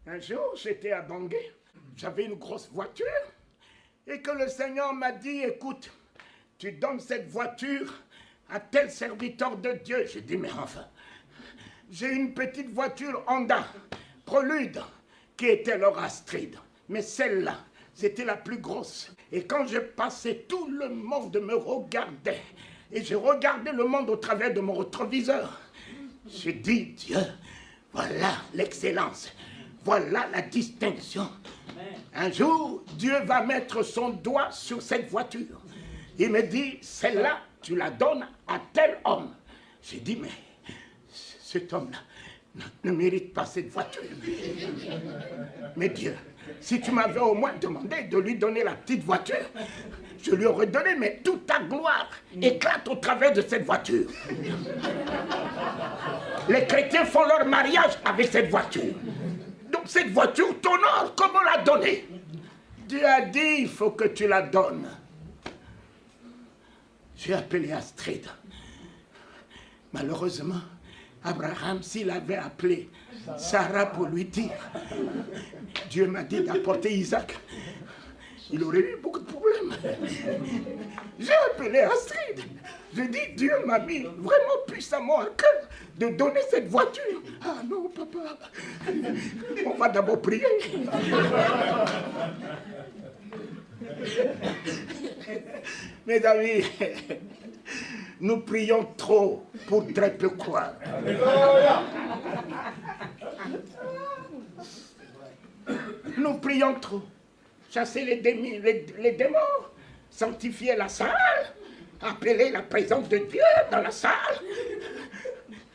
Un jour, j'étais à Bangui, j'avais une grosse voiture, et que le Seigneur m'a dit, écoute, tu donnes cette voiture à tel serviteur de Dieu. J'ai dit, mais enfin, j'ai une petite voiture Honda, Prélude, qui était leur Astrid, mais celle-là, c'était la plus grosse. Et quand je passais, tout le monde me regardait, et je regardais le monde au travers de mon rétroviseur. J'ai dit, Dieu, voilà l'excellence. Voilà la distinction. Un jour, Dieu va mettre son doigt sur cette voiture. Il me dit, celle-là, tu la donnes à tel homme. J'ai dit, mais cet homme-là ne mérite pas cette voiture. Mais Dieu, si tu m'avais au moins demandé de lui donner la petite voiture, je lui aurais donné, mais toute ta gloire éclate au travers de cette voiture. Les chrétiens font leur mariage avec cette voiture. Donc cette voiture t'honore, comment la donner? Dieu a dit, il faut que tu la donnes. J'ai appelé Astrid. Malheureusement, Abraham, s'il avait appelé Sarah pour lui dire, Dieu m'a dit d'apporter Isaac, il aurait eu beaucoup de problèmes. J'ai appelé Astrid. J'ai dit, Dieu m'a mis vraiment puissamment à cœur de donner cette voiture. Ah non, papa, on va d'abord prier. Mes amis, nous prions trop pour très peu croire. Nous prions trop. Chasser les démons, sanctifier la salle, appeler la présence de Dieu dans la salle,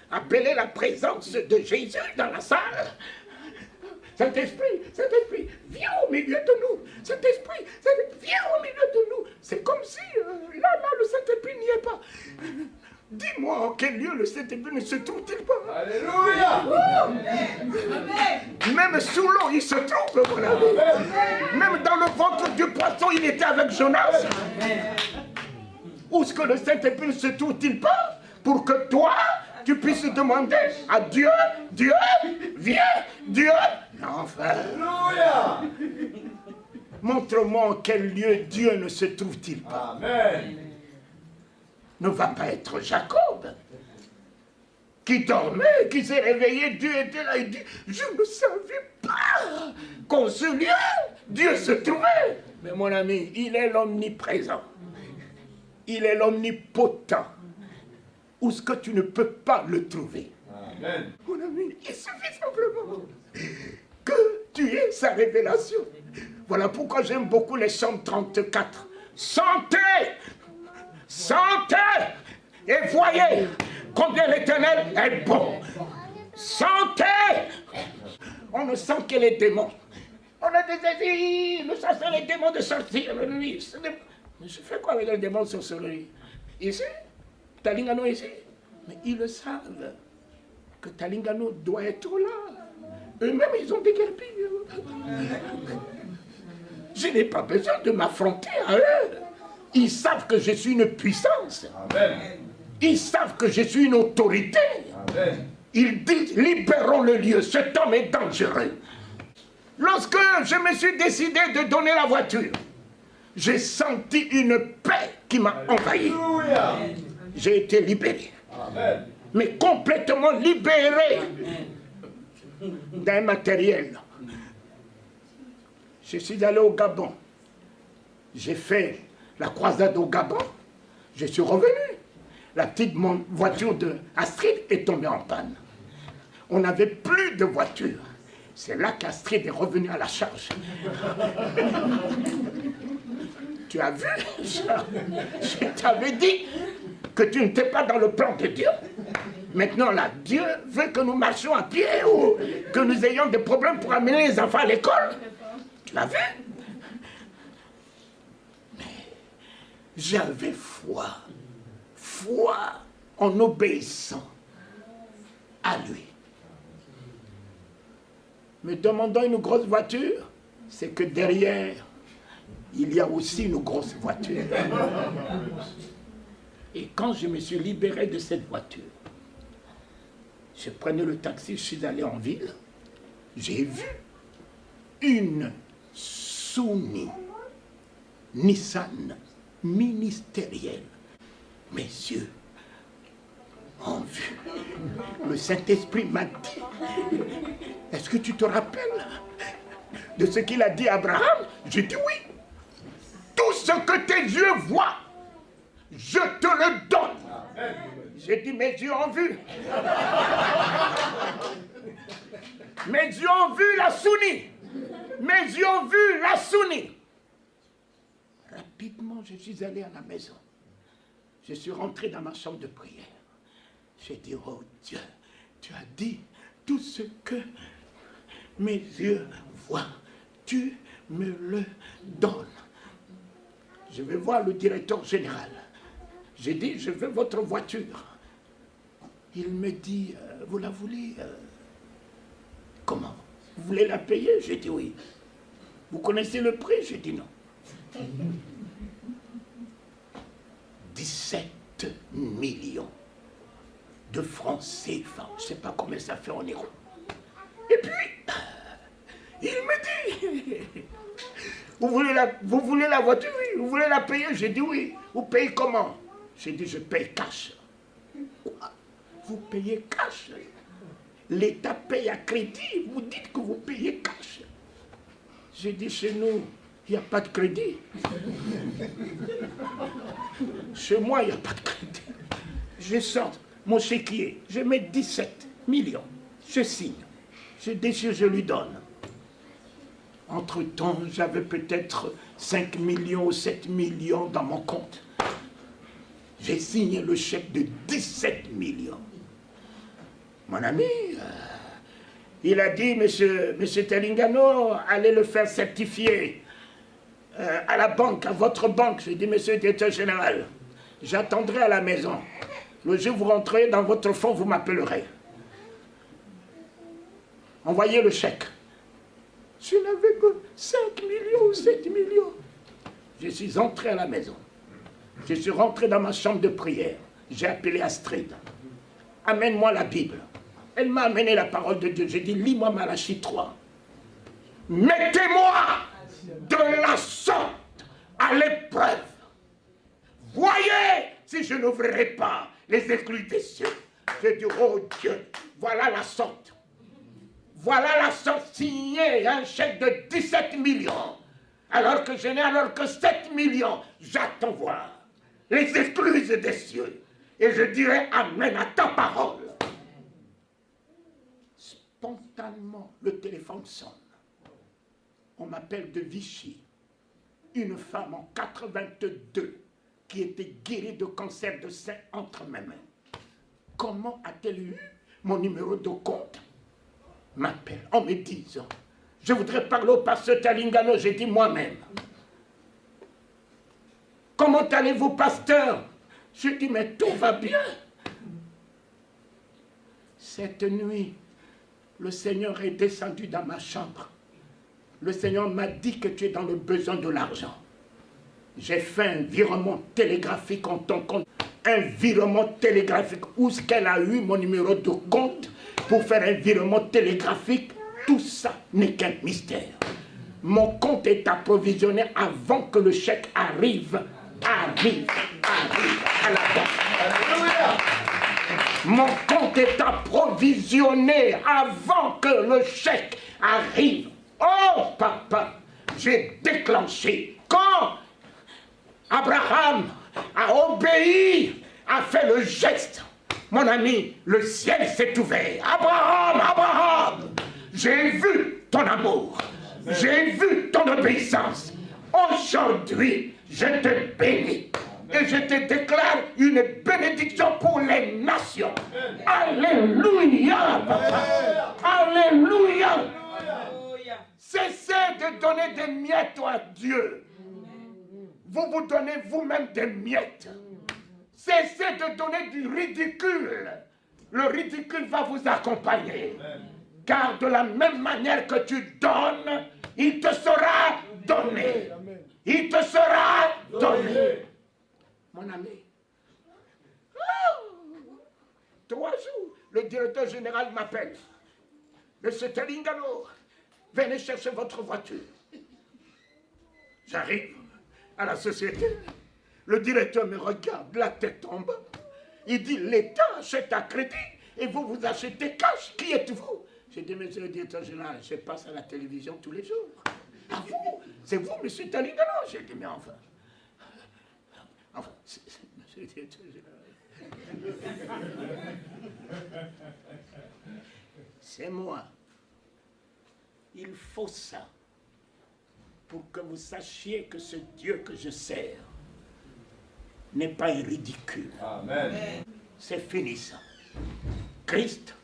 appeler la présence de Jésus dans la salle. Saint-Esprit, Saint-Esprit, viens au milieu de nous. Saint-Esprit, viens au milieu de nous. C'est comme si, là, le Saint-Esprit n'y est pas. Dis-moi, en quel lieu le Saint-Esprit ne se trouve-t-il pas? Alléluia! Même sous l'eau, il se trouve, mon ami. Même dans le ventre du poisson, il était avec Jonas. Où est-ce que le Saint-Esprit ne se trouve-t-il pas? Pour que toi, tu puisses demander à Dieu, Dieu, viens, Dieu. Enfin, Alléluia! Montre-moi en quel lieu Dieu ne se trouve-t-il pas. Amen. Ne va pas être Jacob, qui dormait, qui s'est réveillé, Dieu était là, il dit, je ne savais pas qu'en ce lieu, Dieu se trouvait. Mais mon ami, il est l'omniprésent, il est l'omnipotent, où est-ce que tu ne peux pas le trouver. Amen. Mon ami, il suffit simplement que tu aies sa révélation. Voilà pourquoi j'aime beaucoup les Psaumes 34. Sentez! Sentez et voyez combien l'Éternel est bon. Sentez. On ne sent que les démons. On a des désirs, nous sentons les démons de sortir. Mais je fais quoi avec les démons de sorcellerie? Ici, Talingano ici. Mais ils le savent que Talingano doit être là. Eux-mêmes, ils ont déguerpi. Je n'ai pas besoin de m'affronter à eux. Ils savent que je suis une puissance. Amen. Ils savent que je suis une autorité. Amen. Ils disent, libérons le lieu, cet homme est dangereux. Lorsque je me suis décidé de donner la voiture, j'ai senti une paix qui m'a envahi. J'ai été libéré. Amen. Mais complètement libéré d'un matériel. Je suis allé au Gabon. J'ai fait la croisade au Gabon, je suis revenu. La petite voiture de Astrid est tombée en panne. On n'avait plus de voiture. C'est là qu'Astrid est revenue à la charge. Tu as vu ça? Je t'avais dit que tu n'étais pas dans le plan de Dieu. Maintenant là, Dieu veut que nous marchions à pied ou que nous ayons des problèmes pour amener les enfants à l'école. Tu l'as vu? J'avais foi en obéissant à lui. Me demandant une grosse voiture, c'est que derrière, il y a aussi une grosse voiture. Et quand je me suis libéré de cette voiture, je prenais le taxi, je suis allé en ville, j'ai vu une Sony Nissan ministérielle. Mes yeux ont vu. Le Saint-Esprit m'a dit, est-ce que tu te rappelles de ce qu'il a dit à Abraham? J'ai dit oui. Tout ce que tes yeux voient, je te le donne. J'ai dit, mes yeux ont vu. Mes yeux ont vu la Sony. Mes yeux ont vu la Sony. Rapidement, je suis allé à la maison. Je suis rentré dans ma chambre de prière. J'ai dit, oh Dieu, tu as dit tout ce que mes yeux voient. Tu me le donnes. Je vais voir le directeur général. J'ai dit, je veux votre voiture. Il me dit, vous la voulez comment? Vous voulez la payer? J'ai dit oui. Vous connaissez le prix? J'ai dit non. 17 millions de francs CFA. Je ne sais pas combien ça fait en euros. Et puis, il me dit, vous voulez la voiture? Oui. Vous voulez la payer? J'ai dit oui. Vous payez comment? J'ai dit, je paye cash. Quoi? Vous payez cash? L'État paye à crédit. Vous dites que vous payez cash. J'ai dit, chez nous, il n'y a pas de crédit. Chez moi, il n'y a pas de crédit. Je sors mon chéquier, je mets 17 millions. Je signe. Je déchire, je lui donne. Entre-temps, j'avais peut-être 5 millions ou 7 millions dans mon compte. J'ai signé le chèque de 17 millions. Mon ami, il a dit, monsieur Telingano, allez le faire certifier à la banque, à votre banque. J'ai dit, monsieur le directeur général, j'attendrai à la maison. Le jour où vous rentrez dans votre fonds, vous m'appellerez. Envoyez le chèque. Je n'avais que 5 millions ou 7 millions. Je suis entré à la maison. Je suis rentré dans ma chambre de prière. J'ai appelé Astrid. Amène-moi la Bible. Elle m'a amené la parole de Dieu. J'ai dit, lis-moi Malachie 3. Mettez-moi de la sorte à l'épreuve. Voyez si je n'ouvrirai pas les écluses des cieux. J'ai dit, oh Dieu, voilà la sorte. Voilà la sorte signée, un chèque de 17 millions. Alors que je n'ai alors que 7 millions. J'attends voir les écluses des cieux. Et je dirai amen à ta parole. Spontanément, le téléphone sonne. On m'appelle de Vichy. Une femme en 82 qui était guérie de cancer de sein entre mes mains. Comment a-t-elle eu mon numéro de compte? M'appelle en me disant, je voudrais parler au pasteur Telingano. J'ai dit moi-même. Comment allez-vous, pasteur? Je dis, mais tout va bien. Cette nuit, le Seigneur est descendu dans ma chambre. Le Seigneur m'a dit que tu es dans le besoin de l'argent. J'ai fait un virement télégraphique en ton compte. Un virement télégraphique. Où est-ce qu'elle a eu mon numéro de compte pour faire un virement télégraphique? Tout ça n'est qu'un mystère. Mon compte est approvisionné avant que le chèque arrive à la banque. Mon compte est approvisionné avant que le chèque arrive. Oh papa, j'ai déclenché. Quand Abraham a obéi, a fait le geste, mon ami, le ciel s'est ouvert. Abraham, Abraham, j'ai vu ton amour, j'ai vu ton obéissance. Aujourd'hui, je te bénis et je te déclare une bénédiction pour les nations. Alléluia, papa. Alléluia. Cessez de donner des miettes à Dieu. Vous vous donnez vous-même des miettes. Cessez de donner du ridicule. Le ridicule va vous accompagner. Car de la même manière que tu donnes, il te sera donné. Il te sera donné. Mon ami. 3 jours, le directeur général m'appelle. Monsieur Telingano, Venez chercher votre voiture. J'arrive à la société. Le directeur me regarde, la tête en bas. Il dit, l'État achète à crédit et vous achetez cash. Qui êtes-vous? J'ai dit, monsieur le directeur général, je passe à la télévision tous les jours. Ah vous? C'est vous, monsieur Talingano? J'ai dit, mais enfin, monsieur le directeur général. C'est moi. Il faut ça pour que vous sachiez que ce Dieu que je sers n'est pas un ridicule. Amen. C'est fini ça. Christ,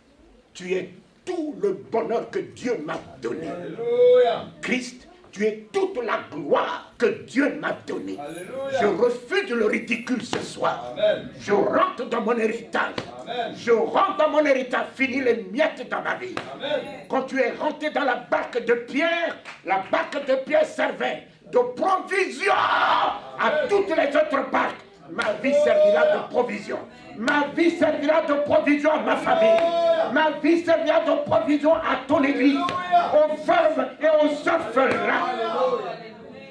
tu es tout le bonheur que Dieu m'a donné. Alléluia. Christ, tu es toute la gloire que Dieu m'a donnée. Alléluia. Je refuse le ridicule ce soir. Amen. Je rentre dans mon héritage. Amen. Je rentre dans mon héritage, fini les miettes dans ma vie. Amen. Quand tu es rentré dans la barque de Pierre, la barque de Pierre servait de provision à toutes les autres barques. Ma vie servira de provision. Ma vie servira de provision à ma famille. Ma vie servira de provision à ton église, aux veuves et aux orphelins.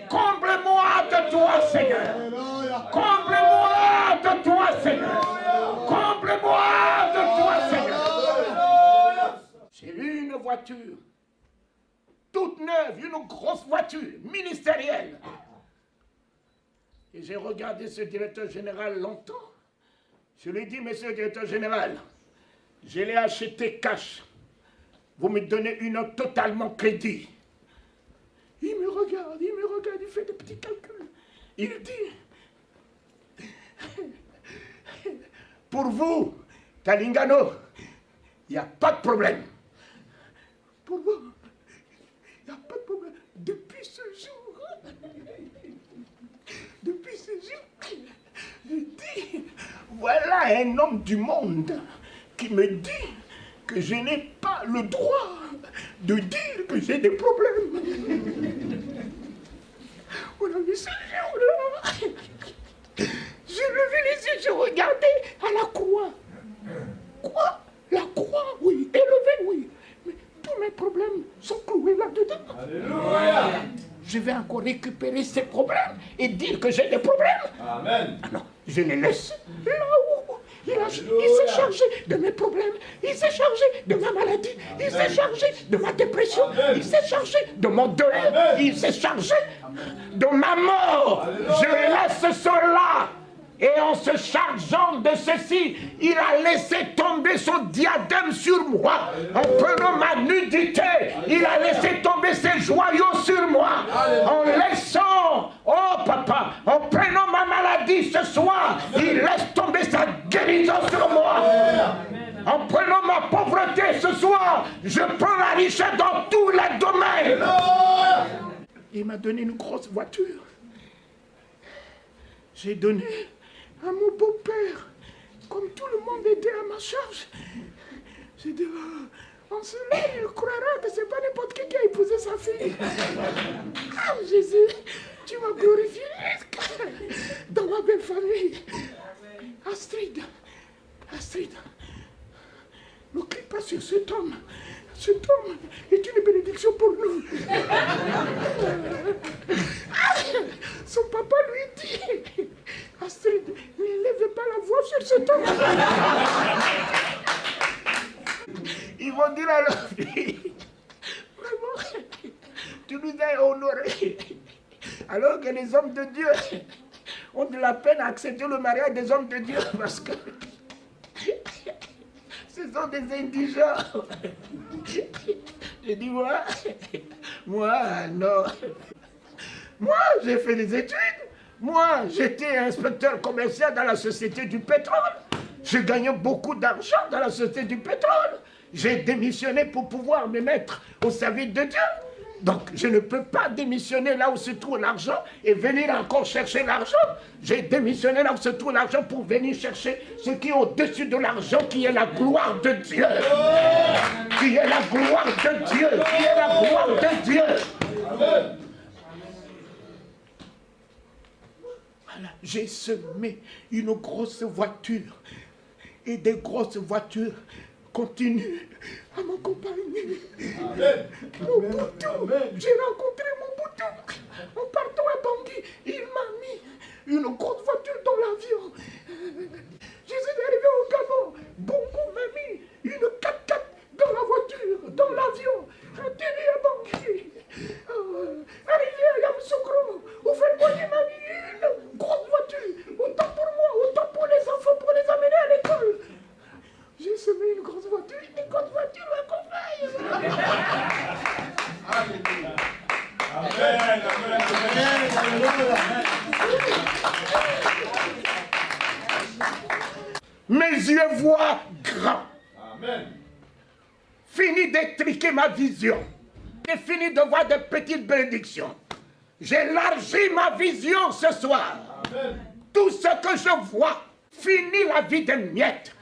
Comble-moi de toi, Seigneur. Comble-moi de toi, Seigneur. Comble-moi de toi, Seigneur. J'ai vu une voiture, toute neuve, une grosse voiture, ministérielle. Et j'ai regardé ce directeur général longtemps. Je lui ai dit, monsieur le directeur général, je l'ai acheté cash. Vous me donnez une note totalement crédit. Il me regarde, il fait des petits calculs. Il dit, pour vous, Talingano, il n'y a pas de problème. Pour vous, il n'y a pas de problème. Depuis ce jour, je dis, voilà un homme du monde qui me dit que je n'ai pas le droit de dire que j'ai des problèmes. On a vu ce jour-là. Je levais les yeux, je regardais à la croix. Quoi? La croix, oui. Élevée, oui. Mais tous mes problèmes sont cloués là-dedans. Alléluia. Je vais encore récupérer ces problèmes et dire que j'ai des problèmes. Amen. Ah non, je les laisse là où il s'est chargé de mes problèmes, il s'est chargé de ma maladie, il s'est chargé de ma dépression, il s'est chargé de mon deuil, il s'est chargé de ma mort. Je laisse cela. Et en se chargeant de ceci, il a laissé tomber son diadème sur moi. En prenant ma nudité, il a laissé tomber ses joyaux sur moi. En laissant, oh papa, en prenant ma maladie ce soir, il laisse tomber sa guérison sur moi. En prenant ma pauvreté ce soir, je prends la richesse dans tous les domaines. Il m'a donné une grosse voiture. J'ai donné à mon beau-père, comme tout le monde était à ma charge. J'ai dit, en cela, il croira que c'est pas n'importe qui a épousé sa fille. Ah, Jésus, tu m'as glorifié dans ma belle famille. Astrid, ne crie pas sur cet homme. Cet homme est une bénédiction pour nous. Son papa lui dit, Astrid, n'élève pas la voix sur cet homme. Ils vont dire à leur fille, vraiment, tu nous as honorés. Alors que les hommes de Dieu ont de la peine à accepter le mariage des hommes de Dieu parce que ce sont des indigents. J'ai dit, moi, non. Moi, j'ai fait des études. Moi, j'étais inspecteur commercial dans la société du pétrole. Je gagnais beaucoup d'argent dans la société du pétrole. J'ai démissionné pour pouvoir me mettre au service de Dieu. Donc, je ne peux pas démissionner là où se trouve l'argent et venir encore chercher l'argent. J'ai démissionné là où se trouve l'argent pour venir chercher ce qui est au-dessus de l'argent, qui est la gloire de Dieu. Qui est la gloire de Dieu. Qui est la gloire de Dieu. Voilà, j'ai semé une grosse voiture et des grosses voitures continue à m'accompagner. Amen. Mon bouton, j'ai rencontré mon bouton. En partant à Bangui, il m'a mis une grosse voiture dans l'avion. Je suis arrivé au Gabon. Bongo m'a mis une 4x4 dans la voiture, dans l'avion. Atterri à Bangui. Arrivé à Yamoussoukro, au fait, il m'a mis une grosse voiture. Autant pour moi, autant pour les enfants, pour les amener à l'école. J'ai semé une grosse voiture m'accompagne. Amen. Mes yeux voient grand. Amen. Fini d'étriquer ma vision. J'ai fini de voir des petites bénédictions. J'élargis ma vision ce soir. Amen. Tout ce que je vois, fini la vie des miettes.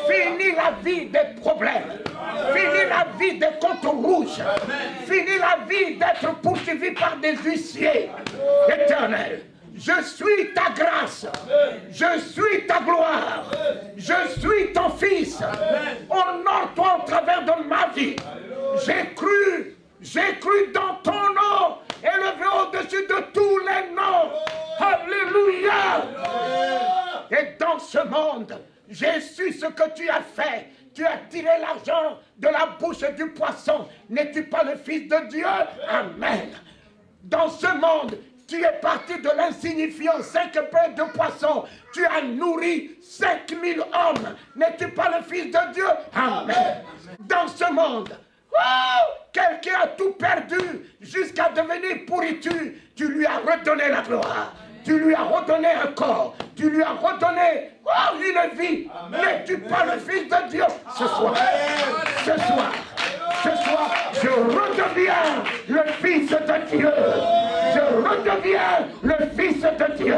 Fini la vie des problèmes. Fini la vie des comptes rouges. Fini la vie d'être poursuivi par des huissiers. Éternel, je suis ta grâce. Je suis ta gloire. Je suis ton fils. Honore-toi au travers de ma vie. J'ai cru dans ton nom, élevé au-dessus de tous les noms. Alléluia. Et dans ce monde, j'ai su ce que tu as fait. Tu as tiré l'argent de la bouche du poisson. N'es-tu pas le Fils de Dieu? Amen. Dans ce monde, tu es parti de l'insignifiant 5 pains de poisson. Tu as nourri 5000 hommes. N'es-tu pas le Fils de Dieu? Amen. Dans ce monde, quelqu'un a tout perdu jusqu'à devenir pourriture. Tu lui as redonné la gloire. Tu lui as redonné un corps. Tu lui as redonné une vie. N'es-tu pas le Fils de Dieu? Ce soir, je redeviens le Fils de Dieu. Je redeviens le Fils de Dieu.